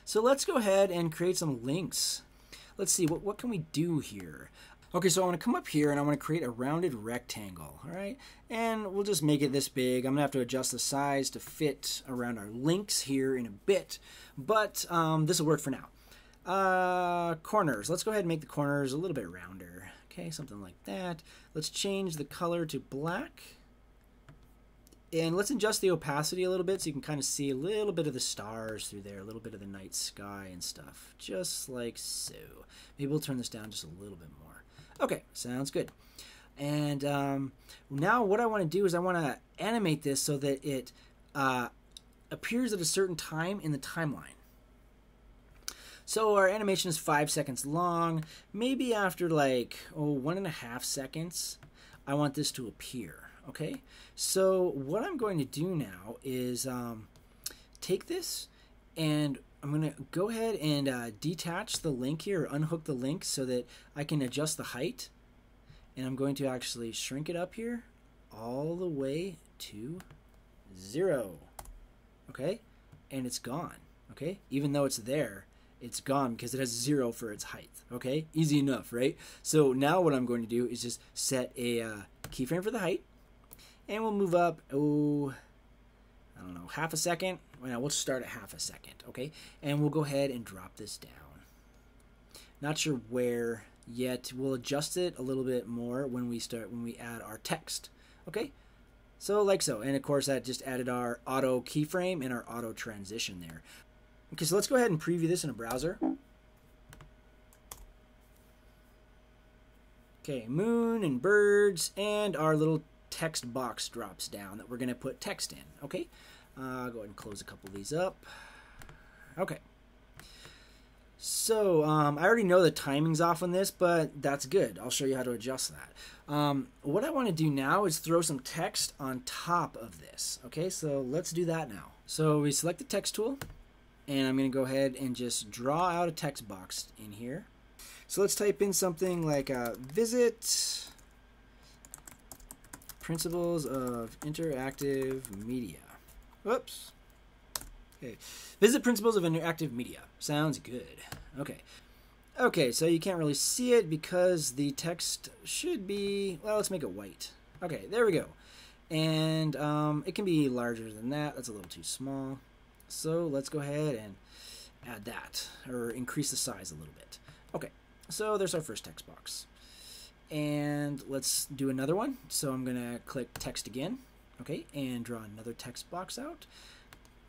So let's go ahead and create some links. Let's see, what can we do here? Okay, so I want to come up here and I want to create a rounded rectangle, all right? And we'll just make it this big. I'm going to have to adjust the size to fit around our links here in a bit, but this will work for now. Corners, let's go ahead and make the corners a little bit rounder. Okay, something like that. Let's change the color to black. And let's adjust the opacity a little bit so you can kind of see a little bit of the stars through there, a little bit of the night sky and stuff, just like so. Maybe we'll turn this down just a little bit more. Okay, sounds good. And now what I want to do is I want to animate this so that it appears at a certain time in the timeline. So our animation is 5 seconds long. Maybe after like 1.5 seconds, I want this to appear. Okay, so what I'm going to do now is take this and I'm going to go ahead and detach the link here, or unhook the link so that I can adjust the height. And I'm going to actually shrink it up here all the way to 0. Okay, and it's gone. Okay, even though it's there, it's gone because it has 0 for its height. Okay, easy enough, right? So now what I'm going to do is just set a keyframe for the height. And we'll move up, I don't know, half a second. Well, we'll start at half a second, okay? And we'll go ahead and drop this down. Not sure where yet. We'll adjust it a little bit more when we add our text, okay? So like so. And of course that just added our auto keyframe and our auto transition there. Okay, so let's go ahead and preview this in a browser. Okay, moon and birds and our little text box drops down that we're going to put text in. Okay, go ahead and close a couple of these up. Okay, so I already know the timing's off on this, but that's good. I'll show you how to adjust that. What I want to do now is throw some text on top of this. Okay, so let's do that now. So we select the text tool, and I'm going to go ahead and just draw out a text box in here. So let's type in something like visit Principles of Interactive Media. Whoops. Okay. Visit Principles of Interactive Media. Sounds good. Okay. Okay, so you can't really see it because the text should be, well, let's make it white. Okay, there we go. And it can be larger than that. That's a little too small. So let's go ahead and add that, or increase the size a little bit. Okay, so there's our first text box. And let's do another one. So I'm going to click text again, okay, and draw another text box out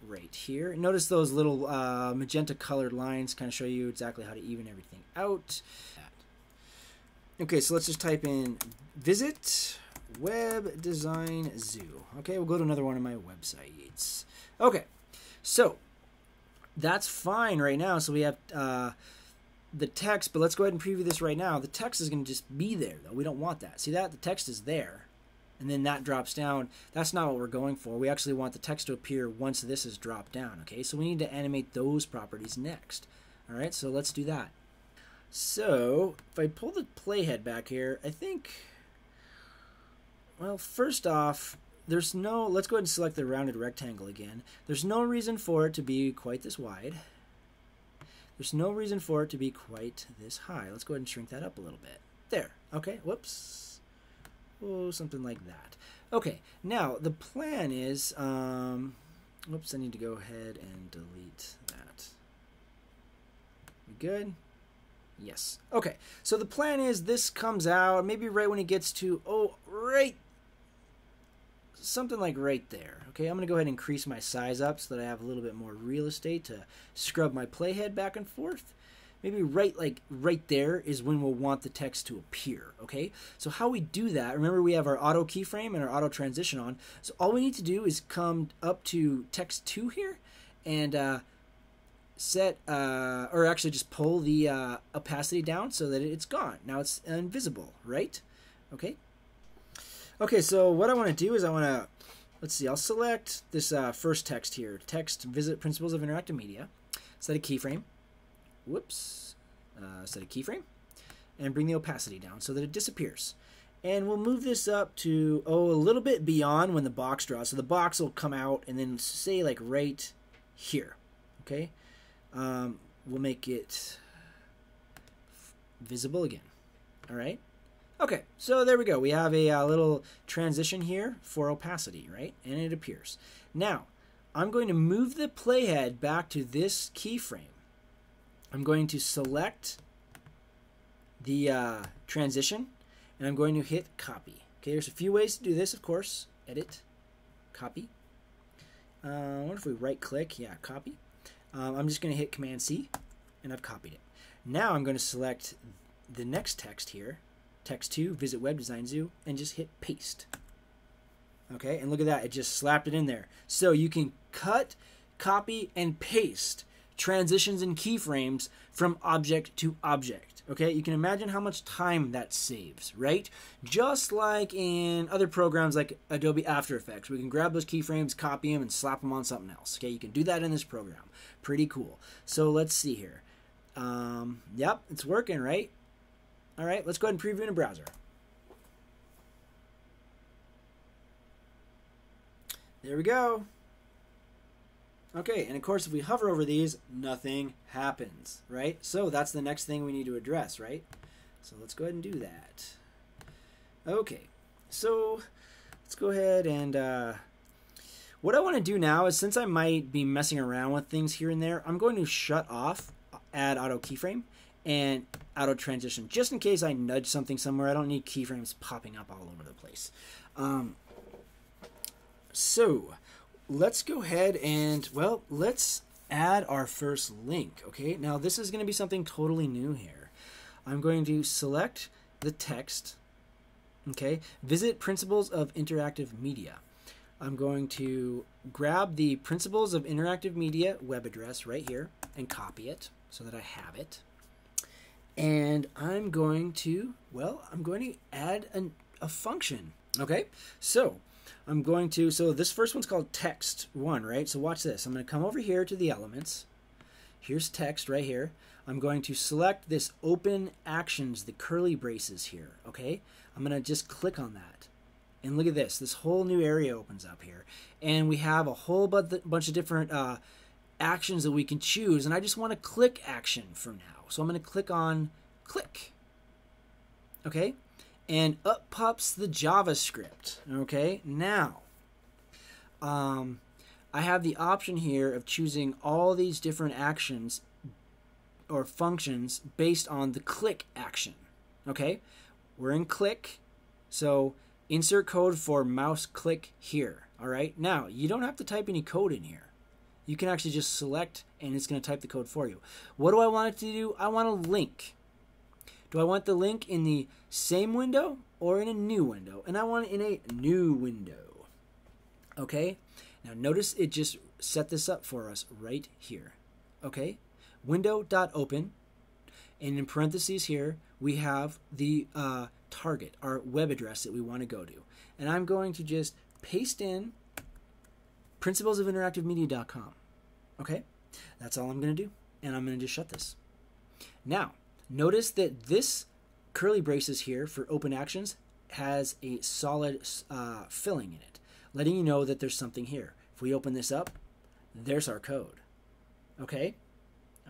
right here. Notice those little magenta colored lines kind of show you exactly how to even everything out. Okay, so let's just type in visit web design zoo. Okay, we'll go to another one of my websites. Okay, so that's fine right now. So we have the text, but let's go ahead and preview this right now. The text is going to just be there, though. We don't want that. See that? The text is there, and then that drops down. That's not what we're going for. We actually want the text to appear once this is dropped down, okay? So we need to animate those properties next. All right, so let's do that. So if I pull the playhead back here, I think, well, first off, let's go ahead and select the rounded rectangle again. There's no reason for it to be quite this wide. There's no reason for it to be quite this high. Let's go ahead and shrink that up a little bit. There. Okay. Whoops. Oh, something like that. Okay. Now, the plan is... whoops, I need to go ahead and delete that. We good? Yes. Okay. So the plan is this comes out maybe right when it gets to... something like right there. Okay, I'm going to go ahead and increase my size up so that I have a little bit more real estate to scrub my playhead back and forth. Maybe right there is when we'll want the text to appear. Okay, so how we do that, remember we have our auto keyframe and our auto transition on. So all we need to do is come up to text 2 here and set, or actually just pull the opacity down so that it's gone. Now it's invisible, right? Okay. Okay, so what I want to do is let's see, I'll select this first text here. Text, visit Principles of Interactive Media. Set a keyframe. Whoops. Set a keyframe. And bring the opacity down so that it disappears. And we'll move this up to, a little bit beyond when the box draws. So the box will come out and then say like right here. Okay? We'll make it visible again. All right. Okay, so there we go. We have a little transition here for opacity, right? And it appears. Now, I'm going to move the playhead back to this keyframe. I'm going to select the transition, and I'm going to hit copy. Okay, there's a few ways to do this, of course. Edit, copy. I wonder if we right-click. Yeah, copy. I'm just going to hit Command-C, and I've copied it. Now I'm going to select the next text here, text 2, Visit Web Design Zoo, and just hit paste. Okay, and look at that. It just slapped it in there. So you can cut, copy, and paste transitions and keyframes from object to object. Okay, you can imagine how much time that saves, right? Just like in other programs like Adobe After Effects, we can grab those keyframes, copy them, and slap them on something else. Okay, you can do that in this program. Pretty cool. So let's see here. Yep, it's working, right? All right, let's go ahead and preview in a browser. There we go. Okay, and of course, if we hover over these, nothing happens, right? So that's the next thing we need to address, right? So let's go ahead and do that. Okay, so let's go ahead and what I want to do now is, since I might be messing around with things here and there, I'm going to shut off Add Auto Keyframe and Auto Transition, just in case I nudge something somewhere. I don't need keyframes popping up all over the place. So let's go ahead and, well, let's add our first link. Okay, now this is going to be something totally new here. I'm going to select the text. Okay, Visit Principles of Interactive Media. I'm going to grab the Principles of Interactive Media web address right here and copy it so that I have it. And I'm going to, well, I'm going to add a function. Okay, so I'm going to, so this first one's called text 1, right? So watch this. I'm going to come over here to the elements. Here's text right here. I'm going to select this open actions, the curly braces here, okay? I'm going to just click on that. And look at this. This whole new area opens up here. And we have a whole bunch of different actions that we can choose. And I just want to click action for now. So I'm going to click on click. Okay? And up pops the JavaScript. Okay? Now, I have the option here of choosing all these different actions or functions based on the click action. Okay? We're in click. So insert code for mouse click here. All right? Now, you don't have to type any code in here. You can actually just select and it's going to type the code for you. What do I want it to do? I want a link. Do I want the link in the same window or in a new window? And I want it in a new window. Okay? Now notice it just set this up for us right here. Okay? Window.open. And in parentheses here, we have the target, our web address that we want to go to. And I'm going to just paste in principlesofInteractiveMedia.com. Okay? That's all I'm going to do. And I'm going to just shut this. Now, notice that this curly braces here for open actions has a solid filling in it, letting you know that there's something here. If we open this up, there's our code. Okay?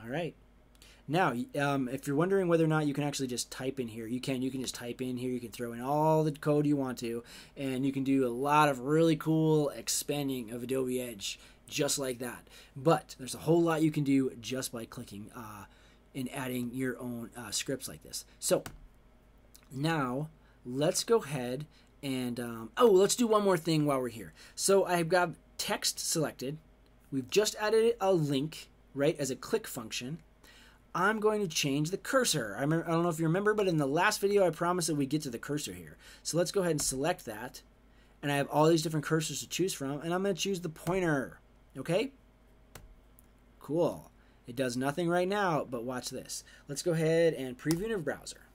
All right. Now, if you're wondering whether or not you can actually just type in here, you can just type in here. You can throw in all the code you want to, and you can do a lot of really cool expanding of Adobe Edge just like that. But there's a whole lot you can do just by clicking and adding your own scripts like this. So now let's go ahead and, let's do one more thing while we're here. So I've got text selected. We've just added a link, right, as a click function. I'm going to change the cursor. I don't know if you remember, but in the last video, I promised that we'd get to the cursor here. So let's go ahead and select that. And I have all these different cursors to choose from, and I'm going to choose the pointer. Okay? Cool. It does nothing right now, but watch this. Let's go ahead and preview in a browser.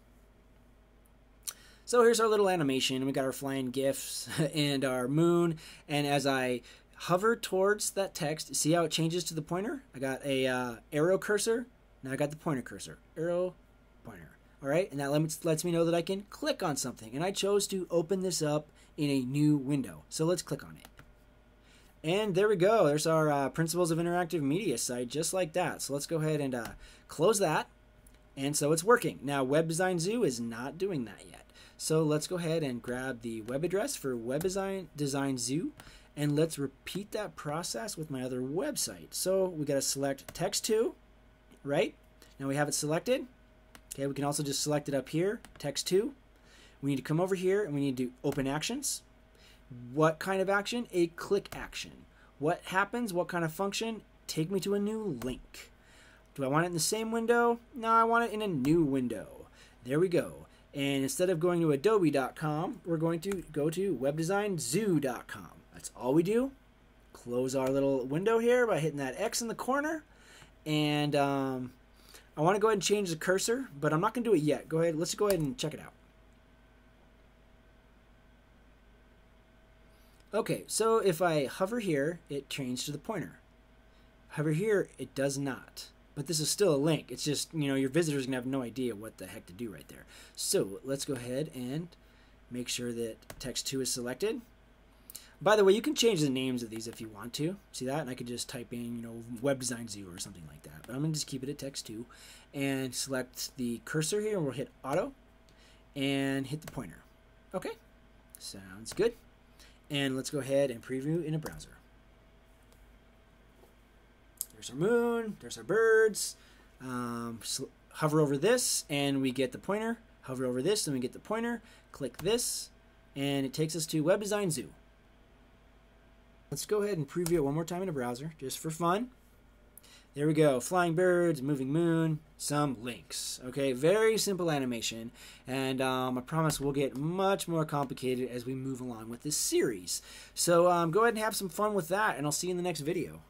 So here's our little animation. We got our flying GIFs and our moon. And as I hover towards that text, see how it changes to the pointer? I got a arrow cursor. Now I got the pointer cursor. Arrow, pointer. All right, and that lets me know that I can click on something. And I chose to open this up in a new window. So let's click on it. And there we go. There's our Principles of Interactive Media site, just like that. So let's go ahead and close that. And so it's working. Now, Web Design Zoo is not doing that yet. So let's go ahead and grab the web address for Web Design Zoo. And let's repeat that process with my other website. So we got to select text2, right? Now we have it selected. Okay, we can also just select it up here, text2. We need to come over here and we need to open actions. What kind of action? A click action. What happens? What kind of function? Take me to a new link. Do I want it in the same window? No, I want it in a new window. There we go. And instead of going to adobe.com, we're going to go to webdesignzoo.com. That's all we do. Close our little window here by hitting that X in the corner. And I want to go ahead and change the cursor, but I'm not going to do it yet. Go ahead. Let's go ahead and check it out. Okay, so if I hover here, it changes to the pointer. Hover here, it does not. But this is still a link. It's just, you know, your visitor's going to have no idea what the heck to do right there. So let's go ahead and make sure that text2 is selected. By the way, you can change the names of these if you want to. See that? And I could just type in, you know, Web Design Zoo or something like that. But I'm going to just keep it at text2 and select the cursor here, and we'll hit auto and hit the pointer. Okay, sounds good. And let's go ahead and preview in a browser. There's our moon, there's our birds. Hover over this and we get the pointer. Hover over this and we get the pointer. Click this and it takes us to Web Design Zoo. Let's go ahead and preview it one more time in a browser just for fun. There we go. Flying birds, moving moon, some links. Okay, very simple animation. And I promise we'll get much more complicated as we move along with this series. So go ahead and have some fun with that, and I'll see you in the next video.